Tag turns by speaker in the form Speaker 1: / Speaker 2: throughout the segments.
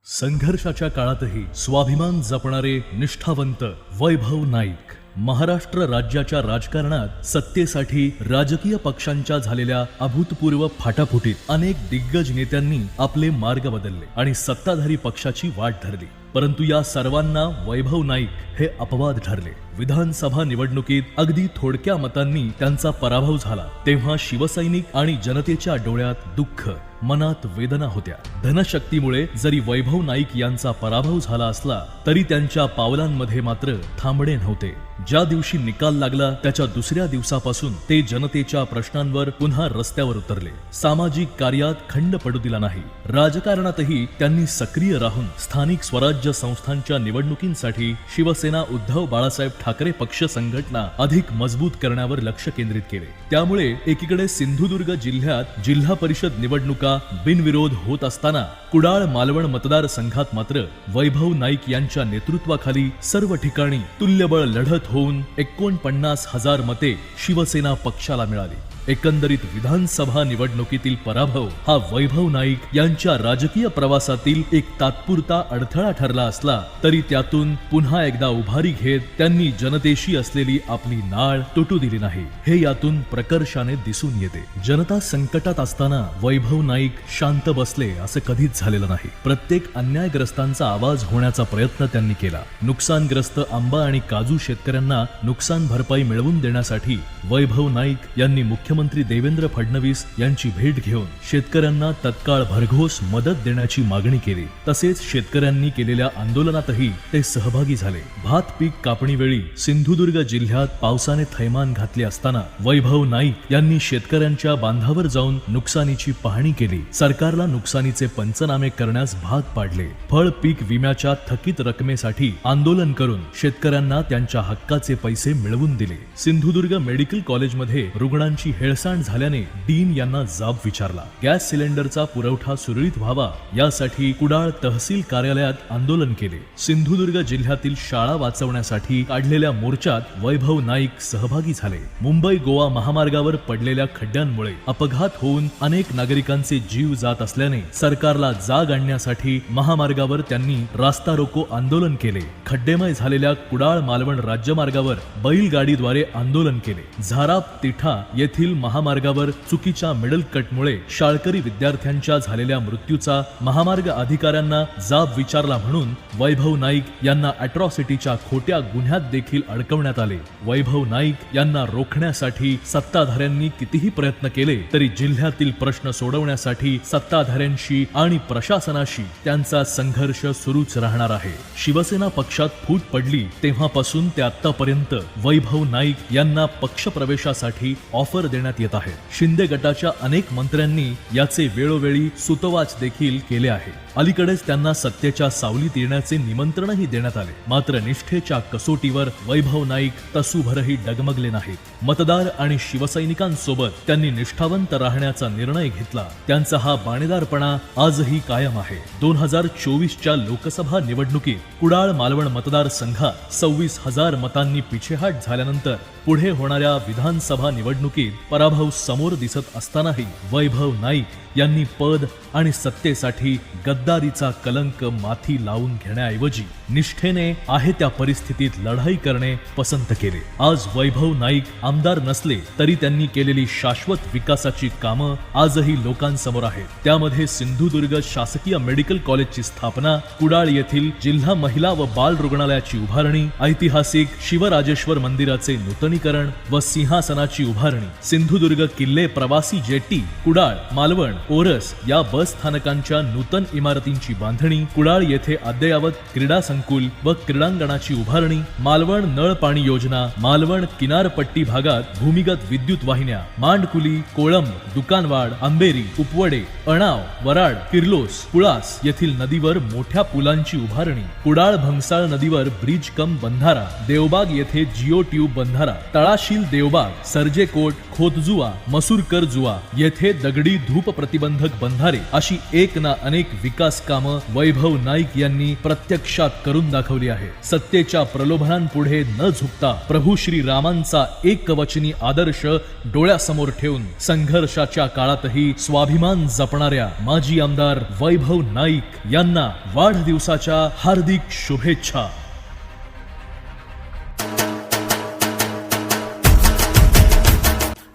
Speaker 1: संघर्षाच्या काळातही स्वाभिमान जपणारे निष्ठावंत वैभव नाईक महाराष्ट्र राज्याच्या राजकारणात सत्तेसाठी राजकीय पक्षांच्या झालेल्या अभूतपूर्व फाटाफुटीत अनेक दिग्गज नेत्यांनी आपले मार्ग बदलले आणि सत्ताधारी पक्षाची वाट धरली। परंतु या सर्वांना वैभव नाईक हे अपवाद ठरले। विधानसभा निवडणुकीत अगदी थोडक्या मतांनी त्यांचा पराभव झाला तेव्हा शिवसैनिक आणि जनतेच्या डोळ्यात दुःख, मनात वेदना होत्या। धनशक्तीमुळे जरी वैभव नाईक यांचा पराभव झाला असला तरी त्यांच्या पावलांमध्ये मात्र थांबणे नव्हते। ज्या दिवशी निकाल लागला त्याच्या दुसऱ्या दिवसापासून ते जनतेच्या प्रश्नांवर पुन्हा रस्त्यावर उतरले। सामाजिक कार्यात खंड पडू दिला नाही। राजकारणातही त्यांनी सक्रिय राहून स्थानिक स्वराज्य संस्थांच्या निवडणुकींसाठी शिवसेना उद्धव बाळासाहेब ठाकरे पक्ष संघटना अधिक मजबूत करण्यावर लक्ष केंद्रित केले। त्यामुळे एकीकडे सिंधुदुर्ग जिल्ह्यात जिल्हा परिषद निवडणुका बिनविरोध होत असताना कुडाळ मालवण मतदारसंघात मात्र वैभव नाईक यांच्या नेतृत्वाखाली सर्व ठिकाणी तुल्यबळ लढत होऊन 49,000 मते शिवसेना पक्षाला मिळाली। एकंदरीत विधानसभा निवडणुकीतील पराभव हा वैभव नाईक यांच्या राजकीय प्रवासातील एक तात्पुरता अडथळा ठरला असला तरी त्यातून पुन्हा एकदा उभारी घेत त्यांनी जनतेशी असलेली आपली नाळ तुटू दिली नाही, हे यातून प्रकर्षाने दिसून येते। जनता संकटात असताना वैभव नाईक शांत बसले असे कधीच झालेलं नाही। प्रत्येक अन्यायग्रस्तांचा आवाज होण्याचा प्रयत्न त्यांनी केला। नुकसानग्रस्त आंबा आणि काजू शेतकऱ्यांना नुकसान भरपाई मिळवून देण्यासाठी वैभव नाईक यांनी मुख्यमंत्री देवेंद्र फडणवीस यांची भेट घेऊन शेतकऱ्यांना तत्काळ भरघोस मदत देण्याची मागणी केली। तसेच शेतकऱ्यांनी केलेल्या आंदोलनातही ते सहभागी झाले। भात पीक कापणीवेळी सिंधुदुर्ग जिल्ह्यात पावसाने थैमान घातले असताना वैभव नाईक यांनी शेतकऱ्यांच्या बांधावर जाऊन नुकसानीची पाहणी केली। सरकारला नुकसानीचे पंचनामे करण्यास भाग पाडले। फळ पीक विम्याच्या थकीत रकमेसाठी आंदोलन करून शेतकऱ्यांना त्यांच्या हक्काचे पैसे मिळवून दिले। सिंधुदुर्ग मेडिकल कॉलेजमध्ये रुग्णांची हेळसांड झाल्याने डीन यांना जाब विचारला। गॅस सिलेंडरचा पुरवठा सुरळीत व्हावा यासाठी कुडाळ तहसील कार्यालयात आंदोलन केले। सिंधुदुर्ग जिल्ह्यातील शाळा वाचवण्यासाठी काढलेल्या मोर्चात वैभव नाईक सहभागी झाले। मुंबई गोवा महामार्गावर पडलेल्या खड्ड्यांमुळे अपघात होऊन अनेक नागरिकांचे जीव जात असल्याने सरकारला जाग आणण्यासाठी महामार्गावर त्यांनी रास्ता रोको आंदोलन केले। खड्डेमय झालेल्या कुडाळ मालवण राज्यमार्गावर बैलगाडीद्वारे आंदोलन केले। झाराप तिठा येथील महामार्गावर चुकीच्या मिडल कटमुळे शाळकरी विद्यार्थ्यांच्या झालेल्या मृत्यूचा महामार्ग अधिकाऱ्यांना जाब विचारला म्हणून वैभव नाईक यांना अॅट्रॉसिटीच्या खोट्या गुन्ह्यात देखील अडकवण्यात आले। वैभव नाईक यांना रोखण्यासाठी सत्ताधाऱ्यांनी कितीही प्रयत्न केले तरी जिल्ह्यातील प्रश्न सोडवण्यासाठी सत्ताधाऱ्यांशी आणि प्रशासनाशी त्यांचा संघर्ष सुरूच राहणार आहे। शिवसेना पक्षात फूट पडली तेव्हापासून ते आतापर्यंत वैभव नाईक यांना पक्ष प्रवेशासाठी ऑफर देण्यात येत आहे। शिंदे गटाच्या अनेक मंत्र्यांनी याचे वेळोवेळी सुतवाच देखील केले आहे। अलीकडेच त्यांना सत्तेच्या सावलीत येण्याचे निमंत्रणही देण्यात आले। मात्र निष्ठेच्या कसोटीवर वैभव नाईक तसूभरही डगमगले नाहीत। मतदार आणि शिवसैनिकांसोबत त्यांनी निष्ठावंत राहण्याचा निर्णय घेतला। त्यांचा हा बाणेदारपणा आजही कायम आहे। 2024च्या लोकसभा निवडणुकीत कुडाळ मालवण मतदारसंघात 26,000 मतांनी पिछेहाट झाल्यानंतर पुढे होणाऱ्या विधानसभा निवडणुकीत पराभव समोर दिसत असतानाही वैभव नाईक यांनी पद आणि सत्तेसाठी गद्दारीचा कलंक माथी लावून घेण्याऐवजी निष्ठेने आहे त्या परिस्थितीत लढाई करणे पसंत केले। आज वैभव नाईक आमदार नसले तरी त्यांनी केलेली शाश्वत विकासाची कामं आजही लोकांसमोर आहेत। त्यामध्ये सिंधुदुर्ग शासकीय मेडिकल कॉलेजची स्थापना, कुडाळ येथील जिल्हा महिला व बाल रुग्णालयाची उभारणी, ऐतिहासिक शिवराजेश्वर मंदिराचे नूतनीकरण व सिंहासनाची उभारणी, सिंधुदुर्ग किल्ले प्रवासी जेटी, कुडाळ मालवण ओरस या बस स्थानकांच्या नूतन इमारतींची बांधणी, कुडाळ येथे अद्ययावत क्रीडा संकुल व क्रीडांगणाची उभारणी, मालवण नळ पाणी योजना, मालवण किनारपट्टी भागात भूमिगत विद्युत वाहिन्या, मांडकुली, कोळंब, दुकानवाड, आंबेरी, उपवडे, अणाव, वराड, किर्लोस, पुळास येथील नदीवर मोठ्या पुलांची उभारणी, कुडाळ भंगसाळ नदीवर ब्रिज कम बंधारा, देवबाग येथे जिओ ट्यूब बंधारा, तळाशील देवबाग, सर्जेकोट, पोतजुवा मसूरकर जुवा येथे दगडी धूप प्रतिबंधक बंधारे अशी एक ना अनेक विकास कामं वैभव नाईक यांनी प्रत्यक्षात करून दाखवली आहे. सत्तेच्या प्रलोभनांपुढे न झुकता प्रभू श्री रामांचा एकवचनी आदर्श डोळ्यासमोर ठेवून संघर्षाच्या काळातही स्वाभिमान जपणाऱ्या माजी आमदार वैभव नाईक यांना वाढदिवसाच्या हार्दिक शुभेच्छा.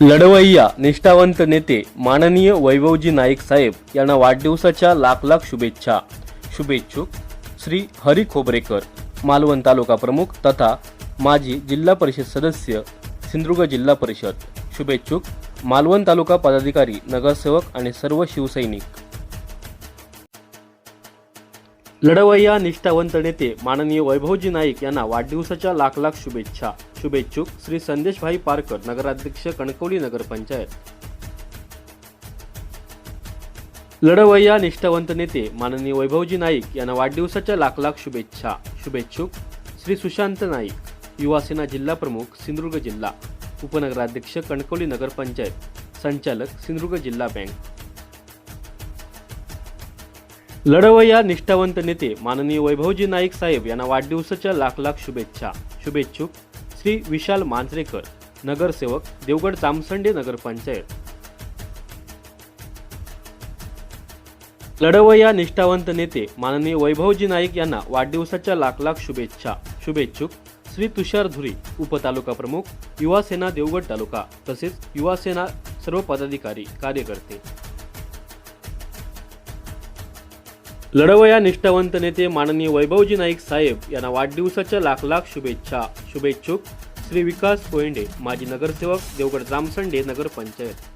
Speaker 2: लढवय्या निष्ठावंत नेते माननीय वैभवजी नाईक साहेब यांना वाढदिवसाच्या लाख लाख शुभेच्छा. शुभेच्छुक श्री हरी खोबरेकर, मालवण तालुका प्रमुख तथा माजी जिल्हा परिषद सदस्य, सिंधुदुर्ग जिल्हा परिषद. शुभेच्छुक मालवण तालुका पदाधिकारी, नगरसेवक आणि सर्व शिवसैनिक. लढवय्या निष्ठावंत नेते माननीय वैभवजी नाईक यांना वाढदिवसाच्या लाख लाख शुभेच्छा. शुभेच्छुक श्री संदेशभाई पारकर, नगराध्यक्ष, कणकवली नगरपंचायत. लढवय्या निष्ठावंत नेते माननीय वैभवजी नाईक यांना वाढदिवसाच्या लाख लाख शुभेच्छा. शुभेच्छुक श्री सुशांत नाईक, युवासेना जिल्हा प्रमुख, सिंधुदुर्ग जिल्हा, उपनगराध्यक्ष, कणकवली नगरपंचायत, संचालक, सिंधुदुर्ग जिल्हा बँक. लढवय्या निष्ठावंत नेते माननीय वैभवजी नाईक साहेब यांना वाढदिवसाच्या लाख लाख शुभेच्छा. शुभेच्छुक श्री विशाल मांजरेकर, नगरसेवक, देवगड जामसंडे नगरपंचायत. लढवय्या निष्ठावंत नेते माननीय वैभवजी नाईक यांना वाढदिवसाच्या लाख लाख शुभेच्छा. शुभेच्छुक श्री तुषार धुरी, उपतालुका प्रमुख, युवा सेना देवगड तालुका, तसेच युवा सेना सर्व पदाधिकारी, कार्यकर्ते. लढवय्या निष्ठावंत नेते माननीय वैभवजी नाईक साहेब यांना वाढदिवसाच्या लाख लाख शुभेच्छा. शुभेच्छुक श्री विकास कोयंडे, माजी नगरसेवक, देवगड जामसंडे नगरपंचायत.